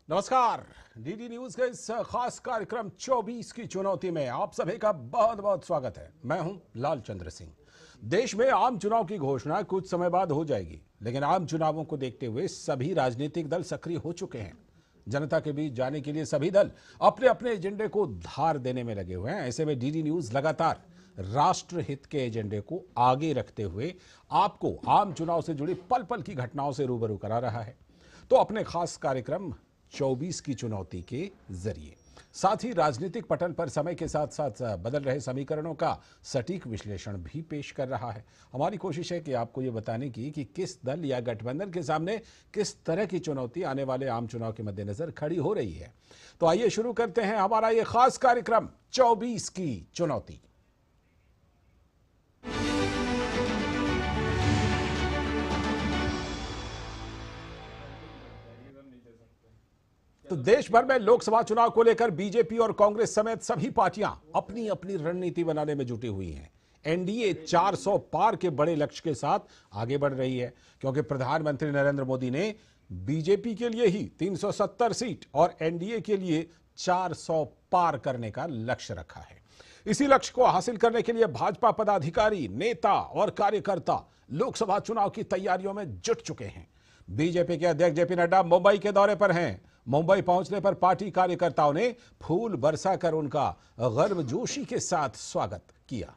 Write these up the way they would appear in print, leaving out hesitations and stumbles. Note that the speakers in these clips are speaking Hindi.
नमस्कार। डीडी न्यूज के इस खास कार्यक्रम 24 की चुनौती में आप सभी का बहुत बहुत स्वागत है। मैं हूं लालचंद्र सिंह। देश में आम चुनाव की घोषणा कुछ समय बाद हो जाएगी, लेकिन आम चुनावों को देखते हुए सभी राजनीतिक दल सक्रिय हो चुके हैं। जनता के बीच जाने के लिए सभी दल अपने अपने एजेंडे को धार देने में लगे हुए हैं। ऐसे में डीडी न्यूज लगातार राष्ट्रहित के एजेंडे को आगे रखते हुए आपको आम चुनाव से जुड़ी पल पल की घटनाओं से रूबरू करा रहा है। तो अपने खास कार्यक्रम 24 की चुनौती के जरिए साथ ही राजनीतिक पटल पर समय के साथ साथ बदल रहे समीकरणों का सटीक विश्लेषण भी पेश कर रहा है। हमारी कोशिश है कि आपको ये बताने की कि किस दल या गठबंधन के सामने किस तरह की चुनौती आने वाले आम चुनाव के मद्देनजर खड़ी हो रही है। तो आइए शुरू करते हैं हमारा ये खास कार्यक्रम 24 की चुनौती। तो देश भर में लोकसभा चुनाव को लेकर बीजेपी और कांग्रेस समेत सभी पार्टियां अपनी अपनी रणनीति बनाने में जुटी हुई हैं। एनडीए 400 पार के बड़े लक्ष्य के साथ आगे बढ़ रही है, क्योंकि प्रधानमंत्री नरेंद्र मोदी ने बीजेपी के लिए ही 370 सीट और एनडीए के लिए 400 पार करने का लक्ष्य रखा है। इसी लक्ष्य को हासिल करने के लिए भाजपा पदाधिकारी, नेता और कार्यकर्ता लोकसभा चुनाव की तैयारियों में जुट चुके हैं। बीजेपी के अध्यक्ष जेपी नड्डा मुंबई के दौरे पर हैं। मुंबई पहुंचने पर पार्टी कार्यकर्ताओं ने फूल बरसाकर उनका गर्मजोशी के साथ स्वागत किया।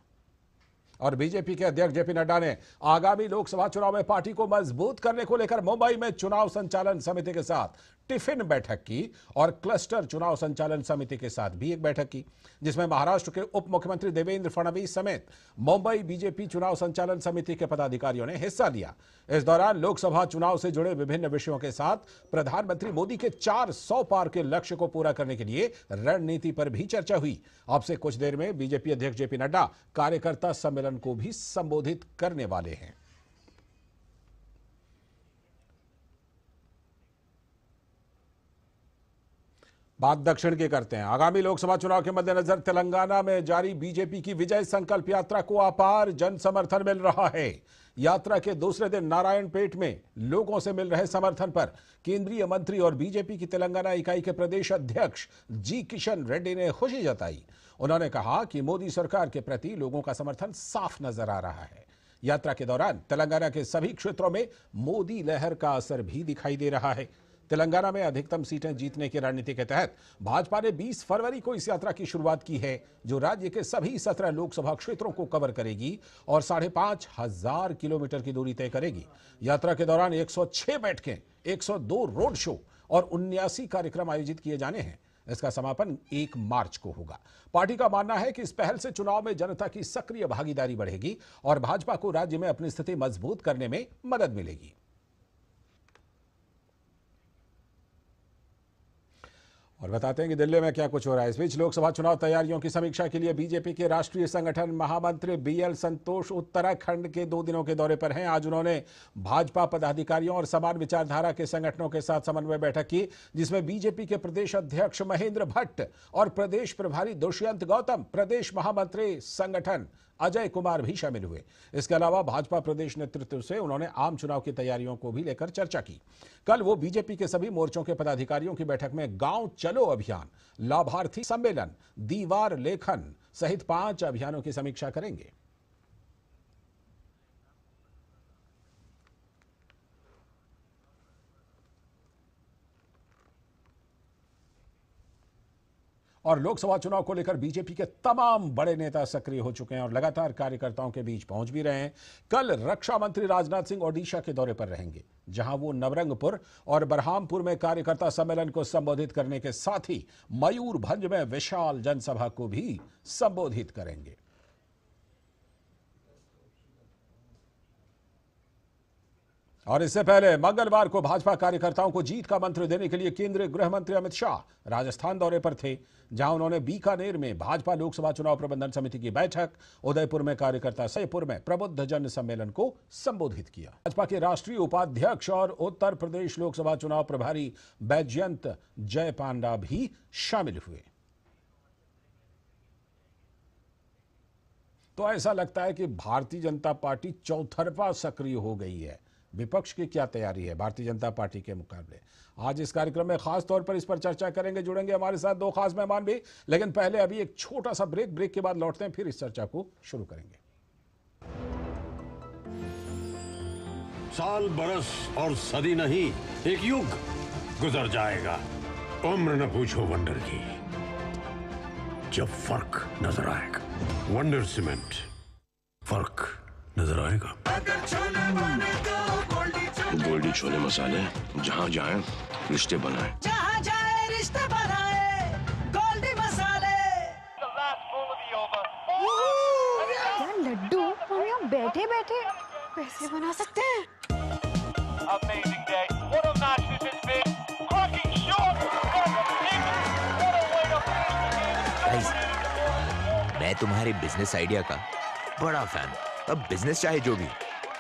और बीजेपी के अध्यक्ष जेपी नड्डा ने आगामी लोकसभा चुनाव में पार्टी को मजबूत करने को लेकर मुंबई में चुनाव संचालन समिति के साथ टिफिन बैठक की और क्लस्टर चुनाव संचालन समिति के साथ भी एक बैठक की, जिसमें महाराष्ट्र के उप मुख्यमंत्री देवेंद्र फडणवीस समेत मुंबई बीजेपी चुनाव संचालन समिति के पदाधिकारियों ने हिस्सा लिया। इस दौरान लोकसभा चुनाव से जुड़े विभिन्न विषयों के साथ प्रधानमंत्री मोदी के 400 पार के लक्ष्य को पूरा करने के लिए रणनीति पर भी चर्चा हुई। अब से कुछ देर में बीजेपी अध्यक्ष जेपी नड्डा कार्यकर्ता सम्मेलन को भी संबोधित करने वाले हैं। बात दक्षिण की करते हैं। आगामी लोकसभा चुनाव के मद्देनजर तेलंगाना में जारी बीजेपी की विजय संकल्प यात्रा को अपार जन समर्थन मिल रहा है। यात्रा के दूसरे दिन नारायणपेट में लोगों से मिल रहे समर्थन पर केंद्रीय मंत्री और बीजेपी की तेलंगाना इकाई के प्रदेश अध्यक्ष जी किशन रेड्डी ने खुशी जताई। उन्होंने कहा कि मोदी सरकार के प्रति लोगों का समर्थन साफ नजर आ रहा है। यात्रा के दौरान तेलंगाना के सभी क्षेत्रों में मोदी लहर का असर भी दिखाई दे रहा है। तेलंगाना में अधिकतम सीटें जीतने की रणनीति के तहत भाजपा ने 20 फरवरी को इस यात्रा की शुरुआत की है, जो राज्य के सभी 17 लोकसभा क्षेत्रों को कवर करेगी और 5,500 किलोमीटर की दूरी तय करेगी। यात्रा के दौरान 106 बैठकें, 102 रोड शो और 79 कार्यक्रम आयोजित किए जाने हैं। इसका समापन 1 मार्च को होगा। पार्टी का मानना है कि इस पहल से चुनाव में जनता की सक्रिय भागीदारी बढ़ेगी और भाजपा को राज्य में अपनी स्थिति मजबूत करने में मदद मिलेगी। और बताते हैं कि दिल्ली में क्या कुछ हो रहा है। इस बीच लोकसभा चुनाव तैयारियों की समीक्षा के लिए बीजेपी के राष्ट्रीय संगठन महामंत्री बीएल संतोष उत्तराखंड के 2 दिनों के दौरे पर हैं। आज उन्होंने भाजपा पदाधिकारियों और समान विचारधारा के संगठनों के साथ समन्वय बैठक की, जिसमें बीजेपी के प्रदेश अध्यक्ष महेंद्र भट्ट और प्रदेश प्रभारी दुष्यंत गौतम, प्रदेश महामंत्री संगठन अजय कुमार भी शामिल हुए। इसके अलावा भाजपा प्रदेश नेतृत्व से उन्होंने आम चुनाव की तैयारियों को भी लेकर चर्चा की। कल वो बीजेपी के सभी मोर्चों के पदाधिकारियों की बैठक में गांव चलो अभियान, लाभार्थी सम्मेलन, दीवार लेखन सहित 5 अभियानों की समीक्षा करेंगे। और लोकसभा चुनाव को लेकर बीजेपी के तमाम बड़े नेता सक्रिय हो चुके हैं और लगातार कार्यकर्ताओं के बीच पहुंच भी रहे हैं। कल रक्षा मंत्री राजनाथ सिंह ओडिशा के दौरे पर रहेंगे, जहां वो नवरंगपुर और बरहामपुर में कार्यकर्ता सम्मेलन को संबोधित करने के साथ ही मयूरभंज में विशाल जनसभा को भी संबोधित करेंगे। और इससे पहले मंगलवार को भाजपा कार्यकर्ताओं को जीत का मंत्र देने के लिए केंद्रीय गृह मंत्री अमित शाह राजस्थान दौरे पर थे, जहां उन्होंने बीकानेर में भाजपा लोकसभा चुनाव प्रबंधन समिति की बैठक, उदयपुर में कार्यकर्ता सयपुर में प्रबुद्ध जन सम्मेलन को संबोधित किया। भाजपा के राष्ट्रीय उपाध्यक्ष और उत्तर प्रदेश लोकसभा चुनाव प्रभारी बैजयंत जय पांडा भी शामिल हुए। तो ऐसा लगता है कि भारतीय जनता पार्टी चौतरफा सक्रिय हो गई है। विपक्ष की क्या तैयारी है भारतीय जनता पार्टी के मुकाबले। आज इस कार्यक्रम में खास तौर पर इस पर चर्चा करेंगे। जुड़ेंगे हमारे साथ दो खास मेहमान भी, लेकिन पहले अभी एक छोटा सा ब्रेक के बाद लौटते हैं, फिर इस चर्चा को शुरू करेंगे। साल बरस और सदी नहीं, एक युग गुजर जाएगा। उम्र न पूछो वंडर की, जब फर्क नजर आएगा। वंडर सीमेंट, फर्क नजर आएगा। गोल्डी छोले मसाले, जहाँ जाए रिश्ते बनाए, जहाँ जाए रिश्ते बनाए, गोल्डी मसाले। यार लड्डू हम यहाँ बैठे बैठे पैसे बना सकते हैं। Amazing day. What a match this has been. Cracking shot. What a way to finish the game. मैं तुम्हारे बिजनेस आइडिया का बड़ा फैन। अब बिजनेस चाहे जो भी,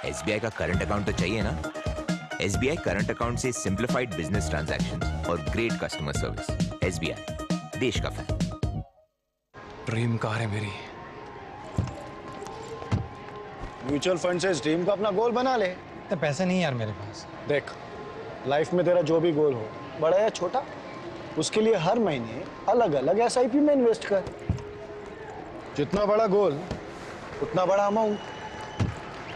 एसबीआई का करंट अकाउंट तो चाहिए ना। एसबीआई करंट अकाउंट से सिंप्लीफाइड बिजनेस ट्रांजैक्शंस और ग्रेट कस्टमर सर्विस। एसबीआई, देश का फैन। ड्रीम कार है मेरी। म्यूचुअल फंड से इस ड्रीम को अपना गोल बना ले। तो पैसे नहीं यार मेरे पास। देख, लाइफ में तेरा जो भी गोल हो, बड़ा या छोटा, उसके लिए हर महीने अलग अलग एसआईपी में इन्वेस्ट कर। जितना बड़ा गोल उतना बड़ा अमाउंट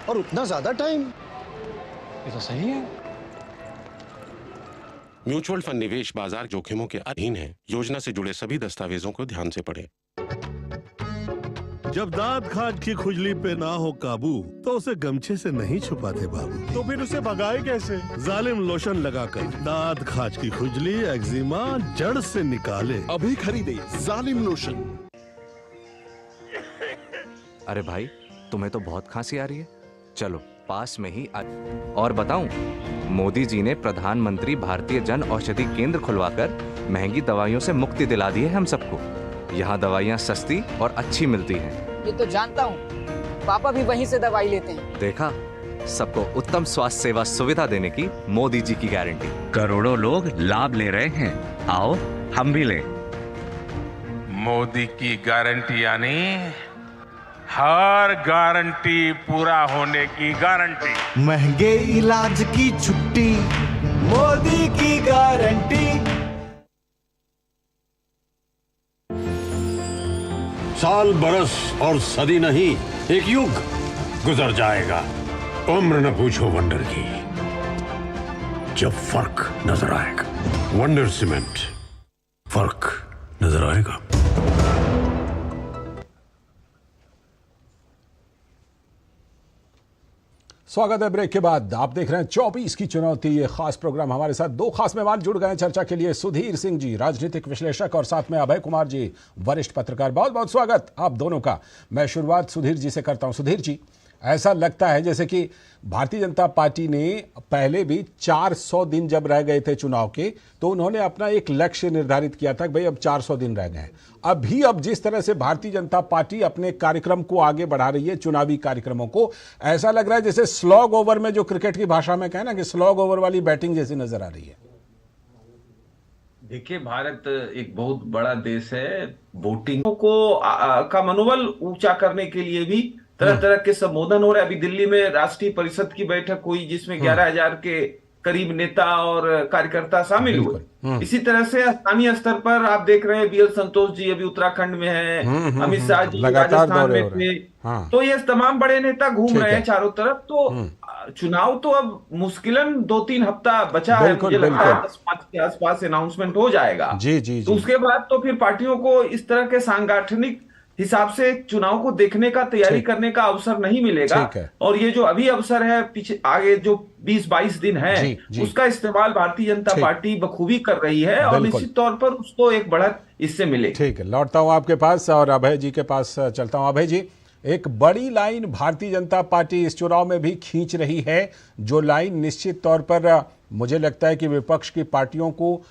और उतना ज्यादा टाइम। ये तो सही है। म्यूचुअल फंड निवेश बाजार जोखिमों के अधीन है। योजना से जुड़े सभी दस्तावेजों को ध्यान से पढ़ें। जब दांत खाज की खुजली पे ना हो काबू तो उसे गमछे से नहीं छुपाते बाबू। तो फिर उसे भगाए कैसे? जालिम लोशन लगाकर दांत खाज की खुजली एक्जिमा जड़ से निकाले। अभी खरीदे जालिम लोशन। अरे भाई, तुम्हें तो बहुत खांसी आ रही है। चलो पास में ही और बताऊं, मोदी जी ने प्रधानमंत्री भारतीय जन औषधि केंद्र खुलवाकर महंगी दवाइयों से मुक्ति दिला दी है हम सबको। यहाँ दवाइयाँ सस्ती और अच्छी मिलती हैं। ये तो जानता हूँ, पापा भी वहीं से दवाई लेते हैं। देखा, सबको उत्तम स्वास्थ्य सेवा सुविधा देने की मोदी जी की गारंटी। करोड़ों लोग लाभ ले रहे हैं, आओ हम भी लें। मोदी की गारंटी यानी हर गारंटी पूरा होने की गारंटी। महंगे इलाज की छुट्टी, मोदी की गारंटी। साल बरस और सदी नहीं, एक युग गुजर जाएगा। उम्र न पूछो वंडर की, जब फर्क नजर आएगा। वंडर सीमेंट, फर्क नजर आएगा। स्वागत है ब्रेक के बाद। आप देख रहे हैं 24 की चुनौती, ये खास प्रोग्राम। हमारे साथ दो खास मेहमान जुड़ गए हैं चर्चा के लिए। सुधीर सिंह जी, राजनीतिक विश्लेषक, और साथ में अभय कुमार जी, वरिष्ठ पत्रकार। बहुत बहुत स्वागत आप दोनों का। मैं शुरुआत सुधीर जी से करता हूं। सुधीर जी, ऐसा लगता है जैसे कि भारतीय जनता पार्टी ने पहले भी 400 दिन जब रह गए थे चुनाव के, तो उन्होंने अपना एक लक्ष्य निर्धारित किया था कि भाई अब 400 दिन रह गए हैं। अब जिस तरह से भारतीय जनता पार्टी अपने कार्यक्रम को आगे बढ़ा रही है, चुनावी कार्यक्रमों को, ऐसा लग रहा है जैसे स्लॉग ओवर में, जो क्रिकेट की भाषा में कहना कि स्लॉग ओवर वाली बैटिंग जैसी नजर आ रही है। देखिए, भारत एक बहुत बड़ा देश है। वोटिंग को का मनोबल ऊंचा करने के लिए भी तरह तरह के संबोधन हो रहे हैं। अभी दिल्ली में राष्ट्रीय परिषद की बैठक हुई, जिसमें 11,000 के करीब नेता और कार्यकर्ता शामिल हुए। इसी तरह से स्थानीय स्तर पर आप देख रहे हैं, बीएल संतोष जी अभी उत्तराखंड में हैं, अमित शाह जी राजस्थान में थे। तो ये तमाम बड़े नेता घूम रहे हैं चारों तरफ। तो चुनाव तो अब मुश्किलन 2-3 हफ्ता बचा है। मुझे लगता है 10-5 के आसपास अनाउंसमेंट हो जाएगा। जी। तो उसके बाद तो फिर पार्टियों को इस तरह के सांगठनिक हिसाब से चुनाव को देखने का, तैयारी करने का अवसर नहीं मिलेगा। और ये जो अभी अवसर है, पीछे आगे जो 20-22 दिन है, उसका इस्तेमाल भारतीय जनता पार्टी बखूबी कर रही है और निश्चित तौर पर उसको एक बढ़त इससे मिले। ठीक है, लौटता हूं आपके पास और अभय जी के पास चलता हूं। अभय जी, एक बड़ी लाइन भारतीय जनता पार्टी इस चुनाव में भी खींच रही है, जो लाइन निश्चित तौर पर मुझे लगता है कि विपक्ष की पार्टियों को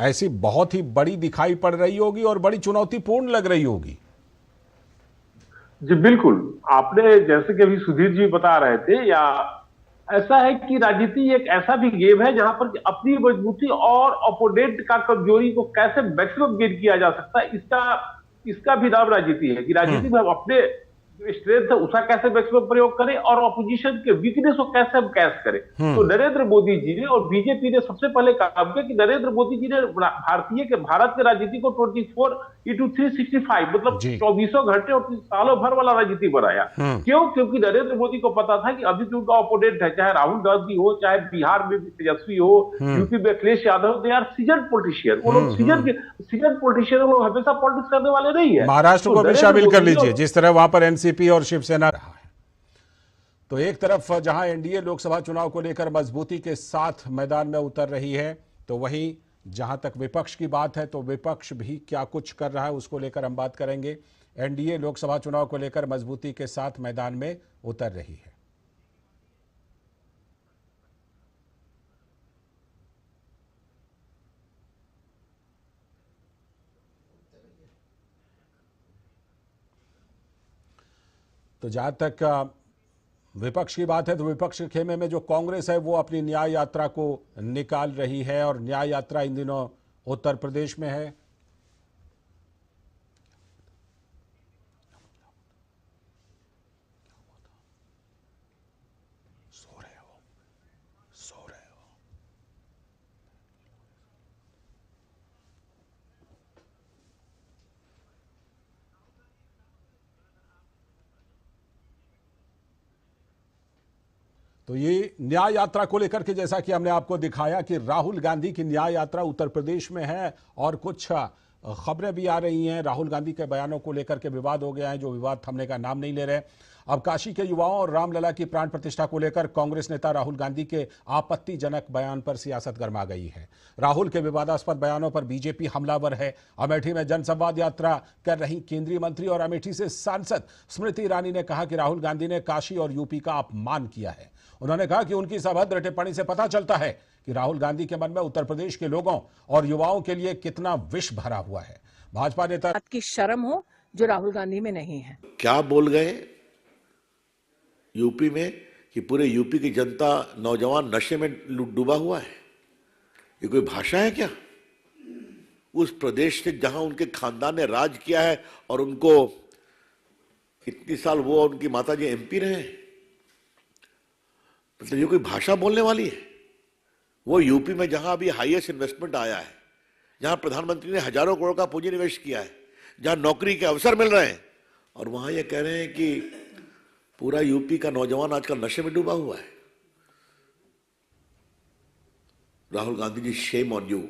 ऐसी बहुत ही बड़ी दिखाई पड़ रही होगी और बड़ी चुनौतीपूर्ण लग रही होगी। जी बिल्कुल, आपने जैसे कि अभी सुधीर जी बता रहे थे, या ऐसा है कि राजनीति एक ऐसा भी गेम है जहां पर अपनी मजबूती और अपोनेंट का कमजोरी को कैसे मैक्सिमम गेन किया जा सकता है, इसका भी नाम राजनीति है। कि राजनीति में हम अपने स्ट्रेंथ है उसका कैसे मैक्सिमम प्रयोग करें और ऑपोजिशन के वीकनेस को कैसे हम कैच करें। तो नरेंद्र मोदी जी ने और बीजेपी ने सबसे पहले काम किया कि नरेंद्र मोदी जी ने भारत के राजनीति को 24x365 मतलब 24 घंटे और सालों भर वाला राजनीति बनाया। क्यों? क्योंकि नरेंद्र मोदी को पता था कि अभी जो उनका ओपोनेंट है, चाहे राहुल गांधी हो, चाहे बिहार में तेजस्वी हो, यूपी में Akhilesh Yadav, they are seasoned politician. वो लोग सीजन पॉलिटिशियन, वो लोग हमेशा पॉलिटिक्स करने वाले नहीं है। महाराष्ट्र को भी शामिल कर लीजिए, जिस तरह वहां पर एनसीपी और शिवसेना रहा है। तो एक तरफ जहां एनडीए लोकसभा चुनाव को लेकर मजबूती के साथ मैदान में उतर रही है, तो वहीं जहां तक विपक्ष की बात है तो विपक्ष भी क्या कुछ कर रहा है उसको लेकर हम बात करेंगे। एनडीए लोकसभा चुनाव को लेकर मजबूती के साथ मैदान में उतर रही है। तो जहां तक विपक्ष की बात है तो विपक्ष के खेमे में जो कांग्रेस है वो अपनी न्याय यात्रा को निकाल रही है और न्याय यात्रा इन दिनों उत्तर प्रदेश में है। सो रहे हो। तो ये न्याय यात्रा को लेकर के जैसा कि हमने आपको दिखाया कि राहुल गांधी की न्याय यात्रा उत्तर प्रदेश में है और कुछ खबरें भी आ रही हैं। राहुल गांधी के बयानों को लेकर के विवाद हो गया है, जो विवाद थमने का नाम नहीं ले रहे। अब काशी के युवाओं और रामलला की प्राण प्रतिष्ठा को लेकर कांग्रेस नेता राहुल गांधी के आपत्तिजनक बयान पर सियासत गर्मा गई है। राहुल के विवादास्पद बयानों पर बीजेपी हमलावर है। अमेठी में जनसंवाद यात्रा कर रही केंद्रीय मंत्री और अमेठी से सांसद स्मृति ईरानी ने कहा कि राहुल गांधी ने काशी और यूपी का अपमान किया है। उन्होंने कहा कि उनकी इस अभद्र टिप्पणी से पता चलता है कि राहुल गांधी के मन में उत्तर प्रदेश के लोगों और युवाओं के लिए कितना विष भरा हुआ है। भाजपा नेता की शर्म हो जो राहुल गांधी में नहीं है। क्या बोल गए यूपी में कि पूरे यूपी की जनता नौजवान नशे में डूबा हुआ है। ये कोई भाषा है क्या? उस प्रदेश से जहां उनके खानदान ने राज किया है और उनको इतनी साल वो और उनकी माताजी एमपी रहे, मतलब ये कोई भाषा बोलने वाली है? वो यूपी में जहां अभी हाईएस्ट इन्वेस्टमेंट आया है, जहां प्रधानमंत्री ने हजारों करोड़ का पूंजी निवेश किया है, जहां नौकरी के अवसर मिल रहे हैं, और वहां ये कह रहे हैं कि पूरा यूपी का नौजवान आजकल नशे में डूबा हुआ है। Rahul Gandhi ji, shame on you.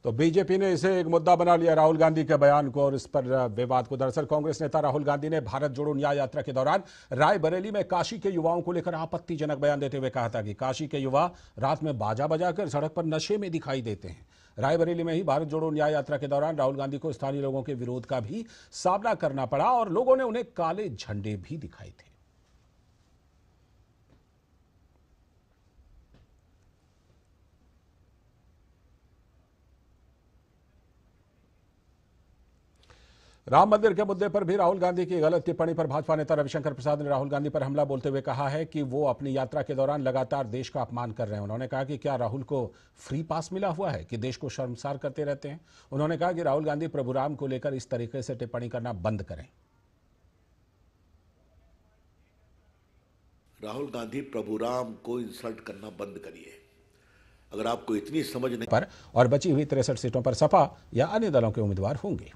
तो बीजेपी ने इसे एक मुद्दा बना लिया, राहुल गांधी के बयान को और इस पर विवाद को। दरअसल कांग्रेस नेता राहुल गांधी ने भारत जोड़ो न्याय यात्रा के दौरान रायबरेली में काशी के युवाओं को लेकर आपत्तिजनक बयान देते हुए कहा था कि काशी के युवा रात में बाजा बजाकर सड़क पर नशे में दिखाई देते हैं। रायबरेली में ही भारत जोड़ो न्याय यात्रा के दौरान राहुल गांधी को स्थानीय लोगों के विरोध का भी सामना करना पड़ा और लोगों ने उन्हें काले झंडे भी दिखाए थे। राम मंदिर के मुद्दे पर भी राहुल गांधी की गलत टिप्पणी पर भाजपा नेता रविशंकर प्रसाद ने राहुल गांधी पर हमला बोलते हुए कहा है कि वो अपनी यात्रा के दौरान लगातार देश का अपमान कर रहे हैं। उन्होंने कहा कि क्या राहुल को फ्री पास मिला हुआ है कि देश को शर्मसार करते रहते हैं। उन्होंने कहा कि राहुल गांधी प्रभु राम को लेकर इस तरीके से टिप्पणी करना बंद करें। राहुल गांधी प्रभु राम को इंसल्ट करना बंद करिए। अगर आपको इतनी समझ नहीं पर और बची हुई 63 सीटों पर सपा या अन्य दलों के उम्मीदवार होंगे।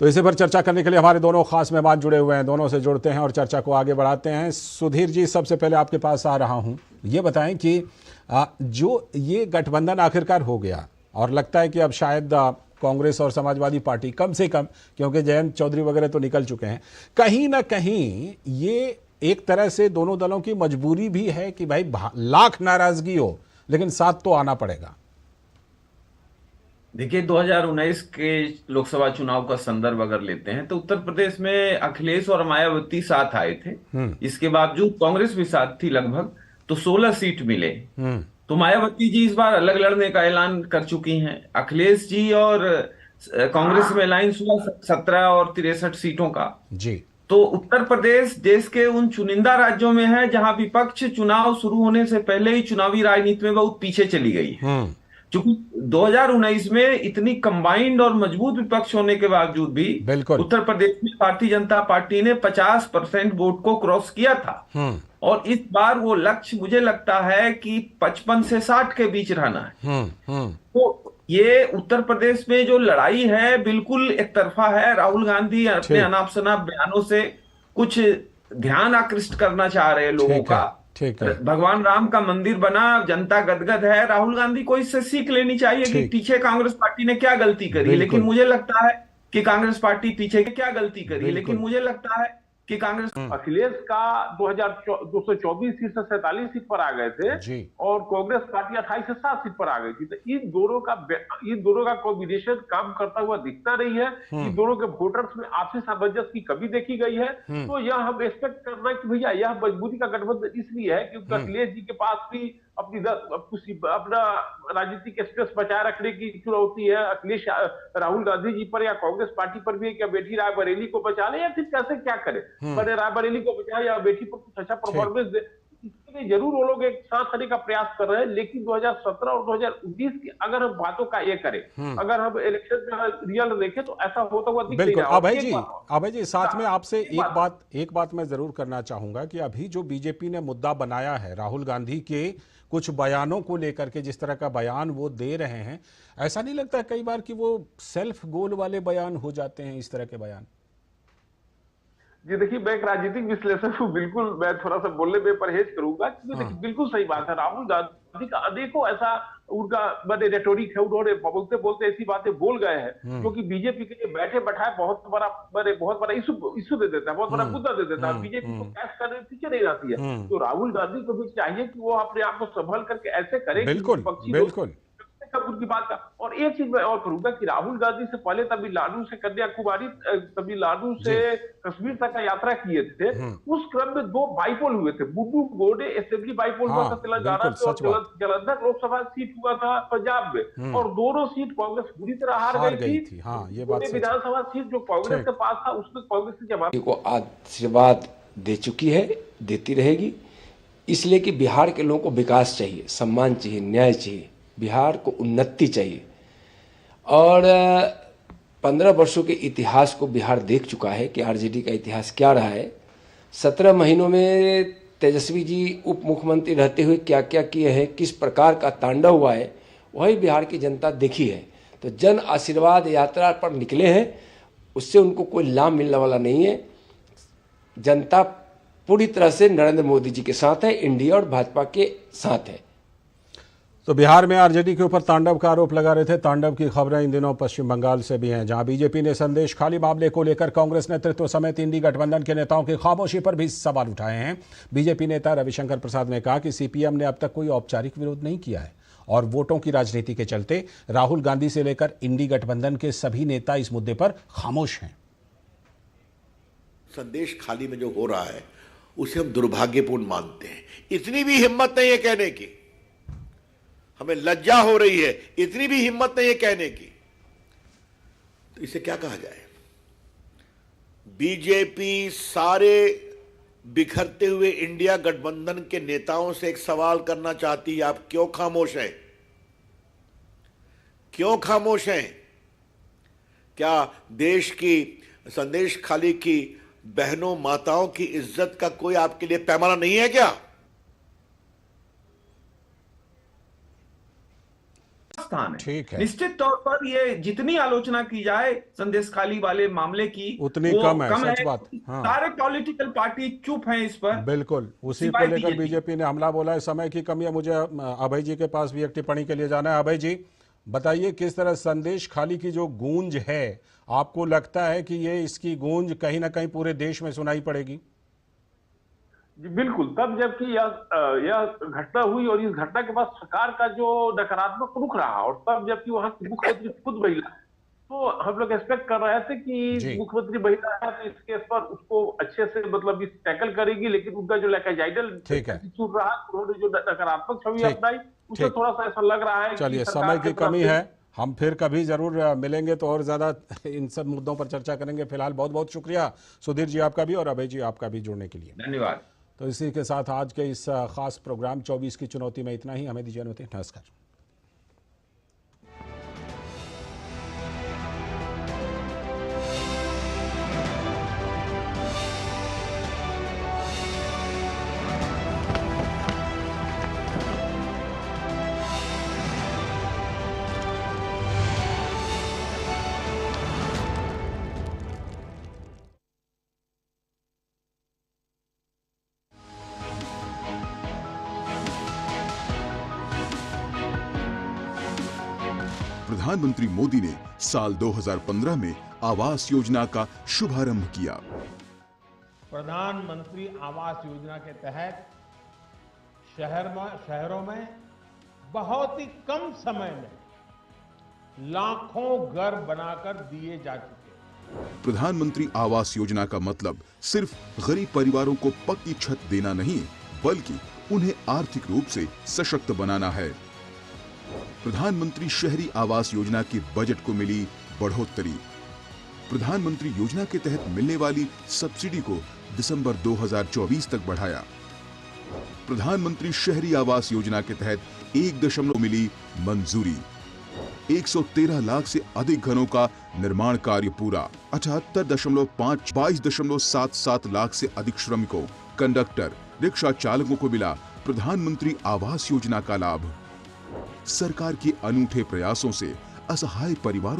तो इसी पर चर्चा करने के लिए हमारे दोनों खास मेहमान जुड़े हुए हैं। दोनों से जुड़ते हैं और चर्चा को आगे बढ़ाते हैं। सुधीर जी, सबसे पहले आपके पास आ रहा हूं, ये बताएं कि जो ये गठबंधन आखिरकार हो गया और लगता है कि अब शायद कांग्रेस और समाजवादी पार्टी कम से कम, क्योंकि जयंत चौधरी वगैरह तो निकल चुके हैं, कहीं ना कहीं ये एक तरह से दोनों दलों की मजबूरी भी है कि भाई लाख नाराजगी हो लेकिन साथ तो आना पड़ेगा। देखिए, 2019 के लोकसभा चुनाव का संदर्भ अगर लेते हैं तो उत्तर प्रदेश में अखिलेश और मायावती साथ आए थे। इसके बावजूद कांग्रेस भी साथ थी लगभग, तो 16 सीट मिले। तो मायावती जी इस बार अलग लड़ने का ऐलान कर चुकी हैं। अखिलेश जी और कांग्रेस में अलायंस हुआ 17 और 63 सीटों का जी। तो उत्तर प्रदेश देश के उन चुनिंदा राज्यों में है जहां विपक्ष चुनाव शुरू होने से पहले ही चुनावी राजनीति में बहुत पीछे चली गई है। चूंकि 2019 में इतनी कंबाइंड और मजबूत विपक्ष होने के बावजूद भी उत्तर प्रदेश में भारतीय जनता पार्टी ने 50% वोट को क्रॉस किया था, और इस बार वो लक्ष्य मुझे लगता है कि 55 से 60 के बीच रहना है। तो ये उत्तर प्रदेश में जो लड़ाई है बिल्कुल एक तरफा है। राहुल गांधी अपने अनाप शनाप बयानों से कुछ ध्यान आकृष्ट करना चाह रहे हैं लोगों का। भगवान राम का मंदिर बना, जनता गदगद है, राहुल गांधी को इससे सीख लेनी चाहिए कि पीछे कांग्रेस पार्टी ने क्या गलती करी। लेकिन मुझे लगता है कि कांग्रेस पार्टी पीछे क्या गलती करी, लेकिन मुझे लगता है कि कांग्रेस अखिलेश का 224 सीट से 47 सीट पर आ गए थे और कांग्रेस पार्टी 28 से 7 सीट पर आ गई थी। तो इन दोनों का कॉम्बिनेशन काम करता हुआ दिखता नहीं है। इन दोनों के वोटर्स में आपसी सामंजस्य की कमी देखी गई है। तो यह हम एक्सपेक्ट करना है कि भैया यह मजबूती का गठबंधन इसलिए है क्योंकि अखिलेश जी के पास भी अपना राजनीतिक स्पेस बचाए रखने की चुनौती है। अखिलेश राहुल गांधी जी पर या कांग्रेस पार्टी पर भी क्या बेटी रायबरेली को बचा ले या फिर कैसे क्या करे, पर रायबरेली को बचाए या बेटी पर कुछ अच्छा परफॉर्मेंस दे, इसके लिए जरूर वो लोग एक साथ आने का प्रयास कर रहे हैं। लेकिन 2017 और 2019 की अगर हम बातों का ये करें, अगर हम इलेक्शन में रिजल्ट देखें तो ऐसा होता हुआ दिख नहीं रहा। अभय जी साथ में आपसे एक बात मैं जरूर करना चाहूंगा कि अभी जो बीजेपी ने मुद्दा बनाया है राहुल गांधी के कुछ बयानों को लेकर के, जिस तरह का बयान वो दे रहे हैं, ऐसा नहीं लगता कई बार कि वो सेल्फ गोल वाले बयान हो जाते हैं इस तरह के बयान? जी देखिए, मैं एक राजनीतिक विश्लेषक हूँ, बिल्कुल मैं थोड़ा सा बोलने में परहेज करूंगा क्योंकि देखिए बिल्कुल सही बात है। राहुल गांधी का अनेकों ऐसा उनका मैंने रेटोरिक है, उन्होंने बोलते बोलते ऐसी बातें बोल गए हैं क्योंकि बीजेपी के लिए बैठे बैठाए बहुत बड़ा इशू दे देता है, बहुत बड़ा मुद्दा दे देता है। बीजेपी को कैश करने में पीछे नहीं रहती है। तो राहुल गांधी को भी चाहिए कि वो अपने आप को संभल करके ऐसे करे बिल्कुल उनकी बात का। और एक चीज मैं और करूंगा कि राहुल गांधी से पहले तमिलनाडु से कन्याकुमारी, तमिलनाडु से कश्मीर तक का यात्रा किए थे। उस क्रम में 2 बाइपोल हुए थे। बुड्डू गोडे असेंबली बाइपोल हुआ था तेलंगाना में, और जलंधर लोकसभा सीट हुआ था पंजाब में, और दोनों सीट कांग्रेस बुरी तरह हार गई थी। विधानसभा सीट जो कांग्रेस के पास था उसमें कांग्रेस की जमात को आशीर्वाद दे चुकी है, देती रहेगी। इसलिए कि बिहार के लोगों को विकास चाहिए, सम्मान चाहिए, न्याय चाहिए, बिहार को उन्नति चाहिए। और 15 वर्षों के इतिहास को बिहार देख चुका है कि आरजेडी का इतिहास क्या रहा है। 17 महीनों में तेजस्वी जी उप मुख्यमंत्री रहते हुए क्या क्या किए हैं, किस प्रकार का तांडव हुआ है, वही बिहार की जनता देखी है। तो जन आशीर्वाद यात्रा पर निकले हैं, उससे उनको कोई लाभ मिलने वाला नहीं है। जनता पूरी तरह से नरेंद्र मोदी जी के साथ है, इंडिया और भाजपा के साथ है। तो बिहार में आरजेडी के ऊपर तांडव का आरोप लगा रहे थे। तांडव की खबरें इन दिनों पश्चिम बंगाल से भी हैं, जहां बीजेपी ने संदेश खाली मामले को लेकर कांग्रेस नेतृत्व समेत इंडी गठबंधन के नेताओं की खामोशी पर भी सवाल उठाए हैं। बीजेपी नेता रविशंकर प्रसाद ने कहा कि सीपीएम ने अब तक कोई औपचारिक विरोध नहीं किया है और वोटों की राजनीति के चलते राहुल गांधी से लेकर इंडी गठबंधन के सभी नेता इस मुद्दे पर खामोश हैं। संदेश खाली में जो हो रहा है उसे हम दुर्भाग्यपूर्ण मानते हैं। इतनी भी हिम्मत नहीं है कहने की, हमें लज्जा हो रही है, इतनी भी हिम्मत नहीं है कहने की। तो इसे क्या कहा जाए? बीजेपी सारे बिखरते हुए इंडिया गठबंधन के नेताओं से एक सवाल करना चाहती है, आप क्यों खामोश हैं? क्यों खामोश हैं? क्या देश की संदेश खाली की बहनों माताओं की इज्जत का कोई आपके लिए पैमाना नहीं है क्या? स्थान है। निश्चित तौर पर ये जितनी आलोचना की जाए संदेश खाली वाले मामले की उतनी कम है, सच बात। हाँ। सारे पॉलिटिकल पार्टी चुप हैं इस पर। बिल्कुल, उसी को लेकर बीजेपी ने हमला बोला है। समय की कमी है, मुझे अभय जी के पास भी एक टिप्पणी के लिए जाना है। अभय जी बताइए, किस तरह संदेश खाली की जो गूंज है, आपको लगता है कि ये इसकी गूंज कहीं ना कहीं पूरे देश में सुनाई पड़ेगी? जी बिल्कुल। तब जबकि यह घटना हुई और इस घटना के बाद सरकार का जो नकारात्मक रुख रहा, और तब जबकि वहां की मुख्यमंत्री खुद महिला, तो हम लोग एक्सपेक्ट कर रहे थे कि मुख्यमंत्री महिला है तो इस केस पर उसको अच्छे से मतलब इस टैकल करेगी। लेकिन उनका जो लैकेजाइडल एटीट्यूड रहा, उन्होंने जो नकारात्मक छवि अपनाई, उससे थोड़ा सा ऐसा लग रहा है। चलिए, समय की कमी है, हम फिर कभी जरूर मिलेंगे तो और ज्यादा इन सब मुद्दों पर चर्चा करेंगे। फिलहाल बहुत बहुत शुक्रिया सुधीर जी आपका भी और अभय जी आपका भी जुड़ने के लिए। धन्यवाद। तो इसी के साथ आज के इस खास प्रोग्राम 24 की चुनौती में इतना ही। हमें दीजिए अनुमति। नमस्कार। प्रधानमंत्री मोदी ने साल 2015 में आवास योजना का शुभारंभ किया। प्रधानमंत्री आवास योजना के तहत शहरों में बहुत ही कम समय में लाखों घर बनाकर दिए जा चुके हैं। प्रधानमंत्री आवास योजना का मतलब सिर्फ गरीब परिवारों को पक्की छत देना नहीं, बल्कि उन्हें आर्थिक रूप से सशक्त बनाना है। प्रधानमंत्री शहरी आवास योजना के बजट को मिली बढ़ोतरी। प्रधानमंत्री योजना के तहत मिलने वाली सब्सिडी को दिसंबर 2024 तक बढ़ाया। प्रधानमंत्री शहरी आवास योजना के तहत 1 मिली मंजूरी। 113 लाख से अधिक घरों का निर्माण कार्य पूरा। 22.77 लाख से अधिक श्रमिकों, कंडक्टर, रिक्शा चालकों को मिला प्रधानमंत्री आवास योजना का लाभ। सरकार के अनूठे प्रयासों से असहाय परिवारों